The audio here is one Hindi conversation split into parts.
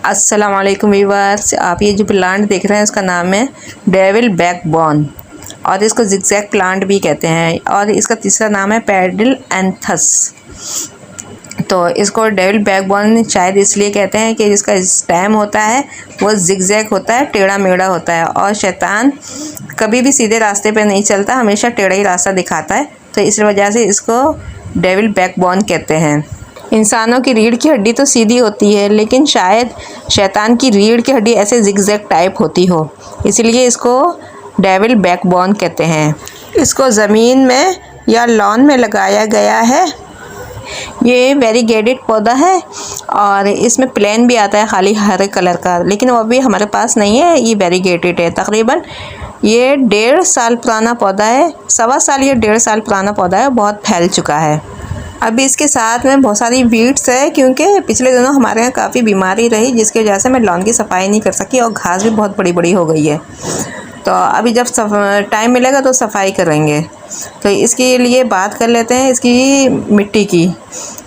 अस्सलाम वालेकुम व्यूअर्स, आप ये जो प्लांट देख रहे हैं उसका नाम है डेविल बैकबोन और इसको जिगजैग प्लांट भी कहते हैं। और इसका तीसरा नाम है पेडिलैंथस। तो इसको डेविल बैकबोन शायद इसलिए कहते हैं कि इसका स्टेम होता है वो जिगजैग होता है, टेढ़ा मेढ़ा होता है। और शैतान कभी भी सीधे रास्ते पे नहीं चलता, हमेशा टेढ़ा ही रास्ता दिखाता है। तो इस वजह से इसको डेविल बैकबोन कहते हैं। इंसानों की रीढ़ की हड्डी तो सीधी होती है, लेकिन शायद शैतान की रीढ़ की हड्डी ऐसे जिगजैग टाइप होती हो, इसलिए इसको डेविल बैकबोन कहते हैं। इसको ज़मीन में या लॉन में लगाया गया है। ये वेरीगेटेड पौधा है और इसमें प्लेन भी आता है खाली हरे कलर का, लेकिन वो भी हमारे पास नहीं है, ये वेरीगेटेड है। तकरीबन ये 1.5 साल पुराना पौधा है, 1.25 साल या 1.5 साल पुराना पौधा है, बहुत फैल चुका है। अभी इसके साथ में बहुत सारी वीड्स है, क्योंकि पिछले दिनों हमारे यहाँ काफ़ी बीमारी रही, जिसकी वजह से मैं लॉन की सफाई नहीं कर सकी और घास भी बहुत बड़ी बड़ी हो गई है। तो अभी जब टाइम मिलेगा तो सफाई करेंगे। तो इसके लिए बात कर लेते हैं इसकी मिट्टी की।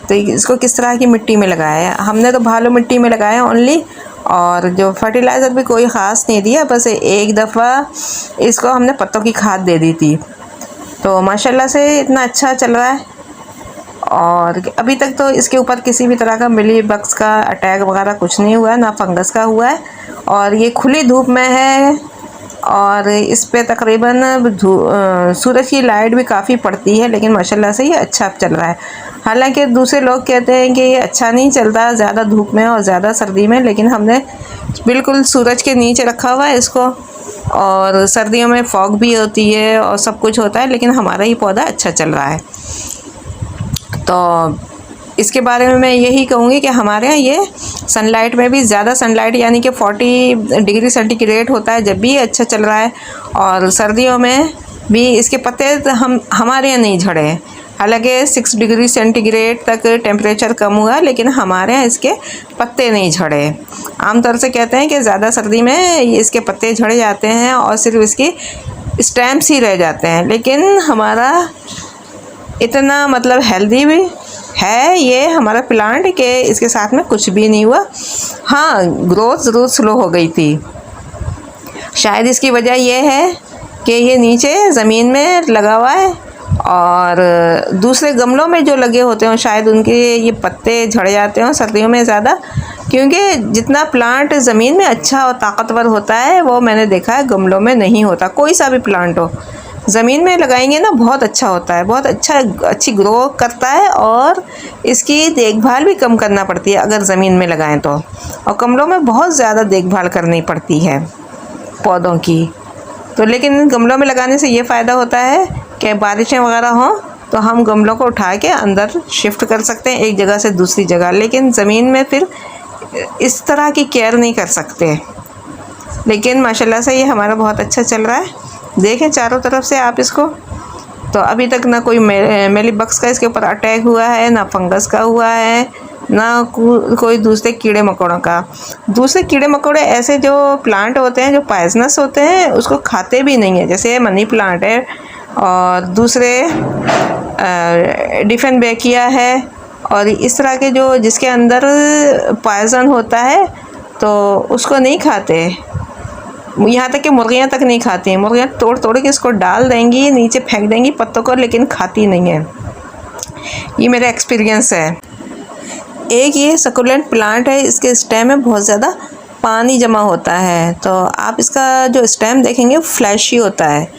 तो इसको किस तरह की मिट्टी में लगाया है। हमने तो भालू मिट्टी में लगाया ओनली, और जो फर्टिलाइज़र भी कोई ख़ास नहीं दिया, बस एक दफ़ा इसको हमने पत्तों की खाद दे दी थी। तो माशाल्लाह से इतना अच्छा चल रहा है। और अभी तक तो इसके ऊपर किसी भी तरह का मिली बग्स का अटैक वगैरह कुछ नहीं हुआ है, ना फंगस का हुआ है। और ये खुली धूप में है और इस पे तकरीबन सूरज की लाइट भी काफ़ी पड़ती है, लेकिन माशाल्लाह से ये अच्छा चल रहा है। हालांकि दूसरे लोग कहते हैं कि ये अच्छा नहीं चलता ज़्यादा धूप में और ज़्यादा सर्दी में, लेकिन हमने बिल्कुल सूरज के नीचे रखा हुआ है इसको। और सर्दियों में फॉग भी होती है और सब कुछ होता है, लेकिन हमारा ही पौधा अच्छा चल रहा है। तो इसके बारे में मैं यही कहूँगी कि हमारे यहाँ ये सनलाइट में भी ज़्यादा सनलाइट यानी कि 40 डिग्री सेंटीग्रेड होता है जब भी अच्छा चल रहा है। और सर्दियों में भी इसके पत्ते हमारे यहाँ नहीं झड़े हैं। हालांकि 6 डिग्री सेंटीग्रेड तक टेम्परेचर कम हुआ, लेकिन हमारे यहाँ इसके पत्ते नहीं झड़े। आमतौर से कहते हैं कि ज़्यादा सर्दी में इसके पत्ते झड़ जाते हैं और सिर्फ इसकी स्टेम्स ही रह जाते हैं, लेकिन हमारा इतना मतलब हेल्दी भी है ये हमारा प्लांट कि इसके साथ में कुछ भी नहीं हुआ। हाँ, ग्रोथ ज़रूर स्लो हो गई थी। शायद इसकी वजह यह है कि ये नीचे ज़मीन में लगा हुआ है और दूसरे गमलों में जो लगे होते हैं शायद उनके ये पत्ते झड़ जाते हों सर्दियों में ज़्यादा, क्योंकि जितना प्लांट ज़मीन में अच्छा और ताकतवर होता है वो मैंने देखा है गमलों में नहीं होता। कोई सा भी प्लांट हो ज़मीन में लगाएंगे ना बहुत अच्छा होता है, बहुत अच्छी ग्रो करता है और इसकी देखभाल भी कम करना पड़ती है अगर ज़मीन में लगाएं तो। और गमलों में बहुत ज़्यादा देखभाल करनी पड़ती है पौधों की। तो लेकिन गमलों में लगाने से ये फ़ायदा होता है कि बारिशें वगैरह हों तो हम गमलों को उठा के अंदर शिफ्ट कर सकते हैं एक जगह से दूसरी जगह, लेकिन ज़मीन में फिर इस तरह की केयर नहीं कर सकते। लेकिन माशाल्लाह से ये हमारा बहुत अच्छा चल रहा है। देखें चारों तरफ से आप इसको, तो अभी तक ना कोई मेली बग्स का इसके ऊपर अटैक हुआ है, ना फंगस का हुआ है, ना कोई दूसरे कीड़े मकोड़ों का। दूसरे कीड़े मकोड़े ऐसे जो प्लांट होते हैं जो पॉइजनस होते हैं उसको खाते भी नहीं है, जैसे मनी प्लांट है और दूसरे डिफेनबेकिया है और इस तरह के जो जिसके अंदर पॉइजन होता है तो उसको नहीं खाते। यहाँ तक कि मुर्गियाँ तक नहीं खाती हैं। मुर्गियाँ तोड़ तोड़ के इसको डाल देंगी, नीचे फेंक देंगी पत्तों को, लेकिन खाती नहीं है। ये मेरा एक्सपीरियंस है। एक ये सकुलेंट प्लांट है, इसके स्टेम में बहुत ज़्यादा पानी जमा होता है। तो आप इसका जो स्टेम देखेंगे फ्लैशी होता है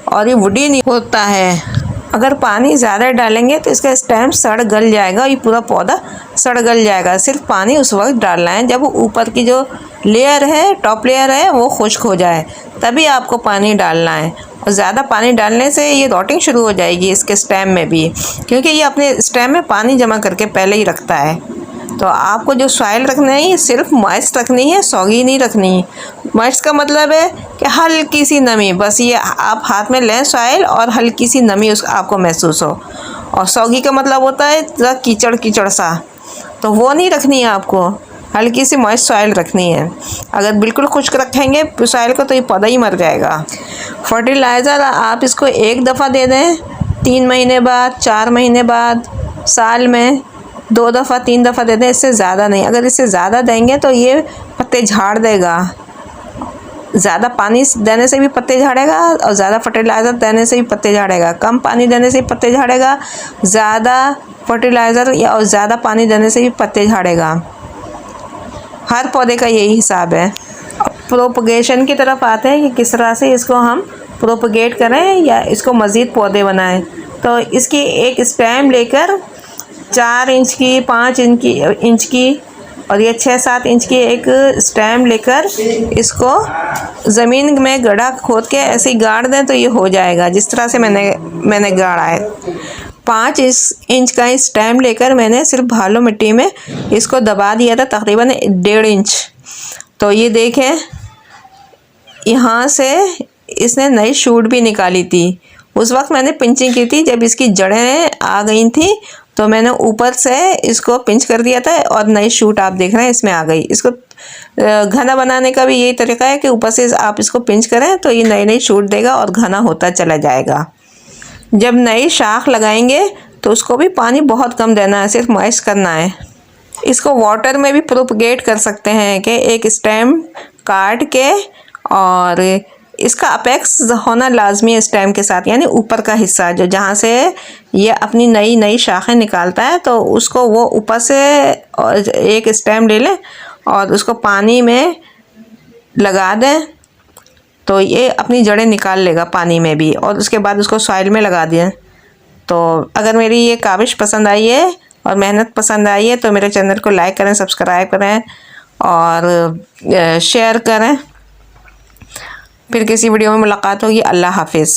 और ये वुडी नहीं होता है। अगर पानी ज़्यादा डालेंगे तो इसका स्टेम सड़ गल जाएगा, ये पूरा पौधा सड़ गल जाएगा। सिर्फ पानी उस वक्त डालना है जब ऊपर की जो लेयर है, टॉप लेयर है, वो खुश्क हो जाए, तभी आपको पानी डालना है। और ज़्यादा पानी डालने से ये रॉटिंग शुरू हो जाएगी इसके स्टेम में भी, क्योंकि ये अपने स्टेम में पानी जमा करके पहले ही रखता है। तो आपको जो सॉइल रखना है ये सिर्फ मॉइस्ट रखनी है, सौगी नहीं रखनी। मॉइस्ट का मतलब है कि हल्की सी नमी, बस ये आप हाथ में लें सॉइल और हल्की सी नमी उस आपको महसूस हो। और सौगी का मतलब होता है ज़रा कीचड़ कीचड़ सा, तो वो नहीं रखनी है आपको, हल्की सी मॉइस्ट सॉइल रखनी है। अगर बिल्कुल खुश्क रखेंगे सॉइल को तो ये पौधा ही मर जाएगा। फर्टिलाइज़र आप इसको एक दफ़ा दे दें, 3 महीने बाद, 4 महीने बाद, साल में 2 दफ़ा 3 दफ़ा दे दें, इससे ज़्यादा नहीं। अगर इससे ज़्यादा देंगे तो ये पत्ते झाड़ देगा। ज़्यादा पानी देने से भी पत्ते झाड़ेगा और ज़्यादा फर्टिलाइज़र देने से भी पत्ते झाड़ेगा। कम पानी देने से भी पत्ते झाड़ेगा, ज़्यादा फर्टिलाइज़र या और ज़्यादा पानी देने से भी पत्ते झाड़ेगा। हर पौधे का यही हिसाब है। अब प्रोपगेशन की तरफ आते हैं कि किस तरह से इसको हम प्रोपगेट करें या इसको मज़ीद पौधे बनाएं। तो इसकी एक स्टेम लेकर 4 इंच की, 5 इंच की और ये 6-7 इंच की एक स्टेम लेकर इसको ज़मीन में गड्ढा खोद के ऐसे ही गाड़ दें तो ये हो जाएगा, जिस तरह से मैंने गाड़ा है। 5 इंच का स्टेम लेकर मैंने सिर्फ भालू मिट्टी में इसको दबा दिया था, तकरीबन 1.5 इंच। तो ये देखें, यहाँ से इसने नई शूट भी निकाली थी। उस वक्त मैंने पिंचिंग की थी जब इसकी जड़ें आ गई थी, तो मैंने ऊपर से इसको पिंच कर दिया था और नई शूट आप देख रहे हैं इसमें आ गई। इसको घना बनाने का भी यही तरीका है कि ऊपर से आप इसको पिंच करें तो ये नई शूट देगा और घना होता चला जाएगा। जब नई शाख लगाएंगे तो उसको भी पानी बहुत कम देना है, सिर्फ मॉइस्ट करना है। इसको वाटर में भी प्रोपगेट कर सकते हैं कि एक स्टेम काट के, और इसका अपेक्स होना लाजमी है स्टेम के साथ, यानी ऊपर का हिस्सा जो जहाँ से ये अपनी नई शाखें निकालता है, तो उसको वो ऊपर से एक स्टेम ले लें और उसको पानी में लगा दें तो ये अपनी जड़ें निकाल लेगा पानी में भी, और उसके बाद उसको सॉइल में लगा दें। तो अगर मेरी ये काविश पसंद आई है और मेहनत पसंद आई है तो मेरे चैनल को लाइक करें, सब्सक्राइब करें और शेयर करें। फिर किसी वीडियो में मुलाकात होगी। अल्लाह हाफिज़।